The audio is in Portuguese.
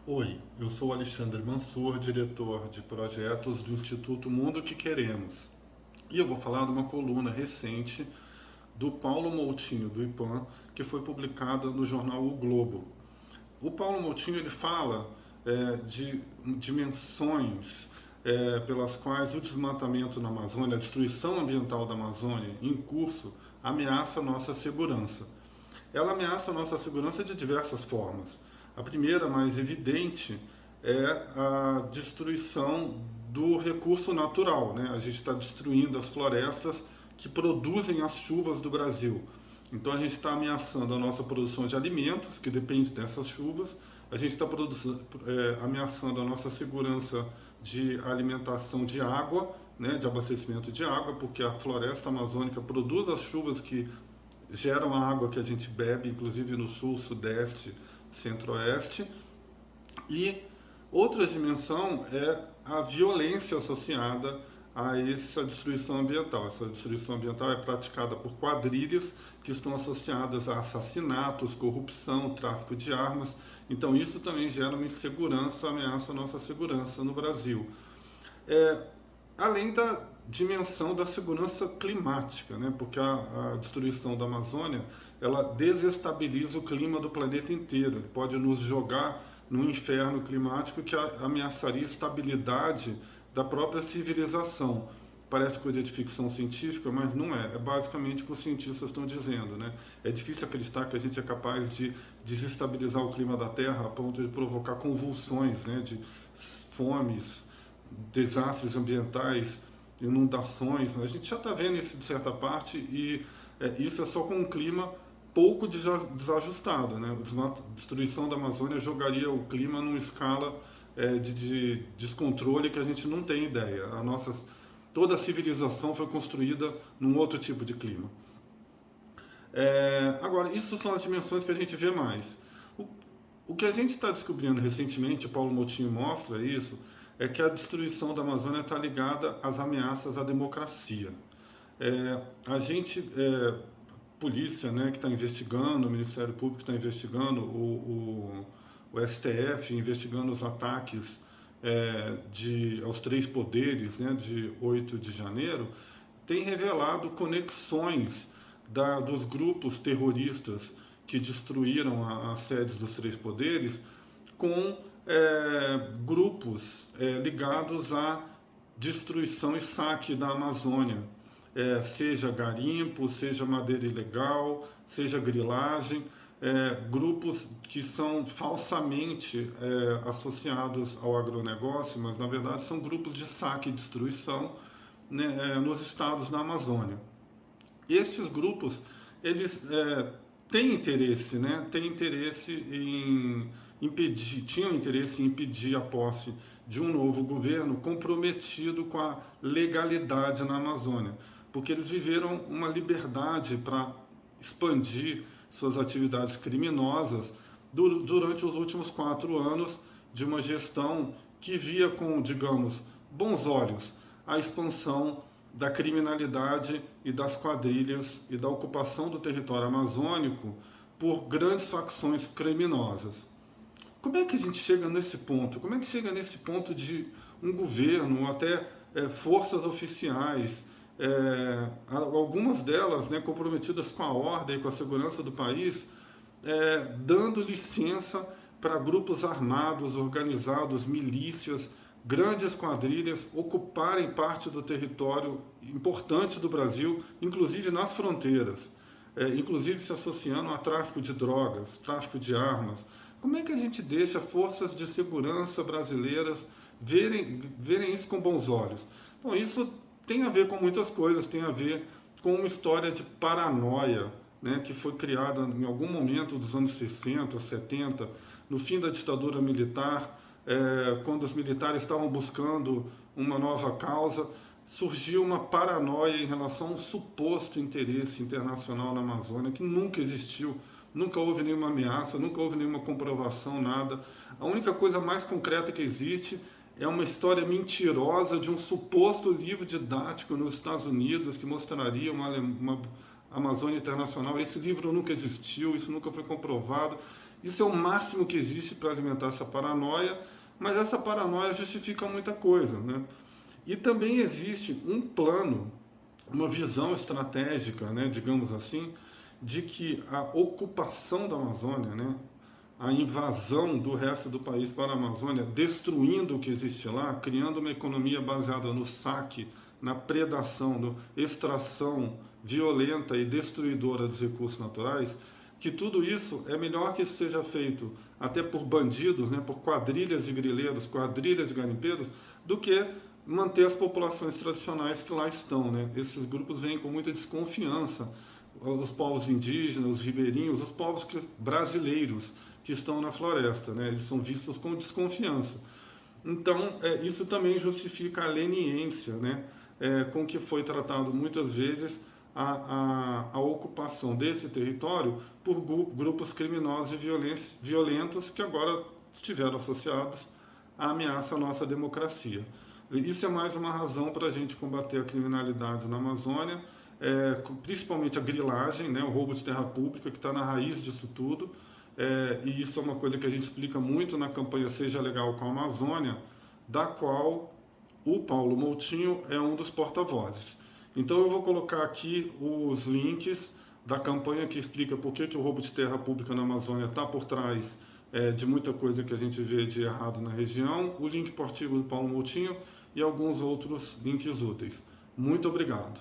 Oi, eu sou Alexandre Mansur, diretor de projetos do Instituto Mundo que Queremos. E eu vou falar de uma coluna recente do Paulo Moutinho, do IPAM, que foi publicada no jornal O Globo. O Paulo Moutinho ele fala de dimensões pelas quais o desmatamento na Amazônia, a destruição ambiental da Amazônia em curso, ameaça a nossa segurança. Ela ameaça a nossa segurança de diversas formas. A primeira, mais evidente, é a destruição do recurso natural, né? A gente está destruindo as florestas que produzem as chuvas do Brasil. Então a gente está ameaçando a nossa produção de alimentos, que depende dessas chuvas, a gente está ameaçando a nossa segurança de alimentação de água, né, de abastecimento de água, porque a floresta amazônica produz as chuvas que geram a água que a gente bebe, inclusive no sul, sudeste, centro-oeste. E outra dimensão é a violência associada a essa destruição ambiental. Essa destruição ambiental é praticada por quadrilhas que estão associadas a assassinatos, corrupção, tráfico de armas. Então isso também gera uma insegurança, ameaça a nossa segurança no Brasil. É, Além da dimensão da segurança climática, né? Porque a destruição da Amazônia ela desestabiliza o clima do planeta inteiro. Ele pode nos jogar num inferno climático que ameaçaria a estabilidade da própria civilização. Parece coisa de ficção científica, mas não é. É basicamente o que os cientistas estão dizendo, né? É difícil acreditar que a gente é capaz de desestabilizar o clima da Terra a ponto de provocar convulsões, né? De fomes, desastres ambientais, inundações. A gente já está vendo isso de certa parte e isso é só com um clima pouco desajustado. Né? A destruição da Amazônia jogaria o clima numa escala de descontrole que a gente não tem ideia. Toda a civilização foi construída num outro tipo de clima. Agora, isso são as dimensões que a gente vê mais. O, o que a gente está descobrindo recentemente, Paulo Moutinho mostra isso, é que a destruição da Amazônia está ligada às ameaças à democracia. A gente, polícia, né, que está investigando, o Ministério Público está investigando, o STF investigando os ataques aos três poderes, né, de 8 de janeiro, tem revelado conexões dos grupos terroristas que destruíram as sedes dos três poderes com grupos ligados à destruição e saque da Amazônia, seja garimpo, seja madeira ilegal, seja grilagem, grupos que são falsamente associados ao agronegócio, mas na verdade são grupos de saque e destruição, né, nos estados da Amazônia. Esses grupos, eles têm interesse, né? Têm interesse em tinham interesse em impedir a posse de um novo governo comprometido com a legalidade na Amazônia, porque eles viveram uma liberdade para expandir suas atividades criminosas durante os últimos 4 anos de uma gestão que via com, digamos, bons olhos a expansão da criminalidade e das quadrilhas e da ocupação do território amazônico por grandes facções criminosas. Como é que a gente chega nesse ponto? Como é que chega nesse ponto de um governo, ou até forças oficiais, algumas delas, né, comprometidas com a ordem e com a segurança do país, dando licença para grupos armados, organizados, milícias, grandes quadrilhas ocuparem parte do território importante do Brasil, inclusive nas fronteiras, inclusive se associando a tráfico de drogas, tráfico de armas. Como é que a gente deixa forças de segurança brasileiras verem isso com bons olhos? Bom, isso tem a ver com muitas coisas, tem a ver com uma história de paranoia, né, que foi criada em algum momento dos anos 60, 70, no fim da ditadura militar, quando os militares estavam buscando uma nova causa, surgiu uma paranoia em relação a um suposto interesse internacional na Amazônia que nunca existiu, nunca houve nenhuma ameaça, nunca houve nenhuma comprovação, nada. A única coisa mais concreta que existe é uma história mentirosa de um suposto livro didático nos Estados Unidos que mostraria uma Amazônia Internacional. Esse livro nunca existiu, isso nunca foi comprovado. Isso é o máximo que existe para alimentar essa paranoia, mas essa paranoia justifica muita coisa, né? E também existe um plano, uma visão estratégica, né, digamos assim, de que a ocupação da Amazônia, né, a invasão do resto do país para a Amazônia, destruindo o que existe lá, criando uma economia baseada no saque, na predação, na extração violenta e destruidora dos recursos naturais, que tudo isso é melhor que isso seja feito até por bandidos, né, por quadrilhas de grileiros, quadrilhas de garimpeiros, do que manter as populações tradicionais que lá estão, né? Esses grupos vêm com muita desconfiança, os povos indígenas, os ribeirinhos, os povos brasileiros que estão na floresta, né? Eles são vistos com desconfiança. Então, isso também justifica a leniência, né? Com que foi tratado muitas vezes a ocupação desse território por grupos criminosos e violentos que agora estiveram associados à ameaça à nossa democracia. Isso é mais uma razão para a gente combater a criminalidade na Amazônia, principalmente a grilagem, né, o roubo de terra pública, que está na raiz disso tudo. E isso é uma coisa que a gente explica muito na campanha Seja Legal com a Amazônia, da qual o Paulo Moutinho é um dos porta-vozes. Então eu vou colocar aqui os links da campanha que explica por que o roubo de terra pública na Amazônia está por trás de muita coisa que a gente vê de errado na região, o link para o artigo do Paulo Moutinho e alguns outros links úteis. Muito obrigado.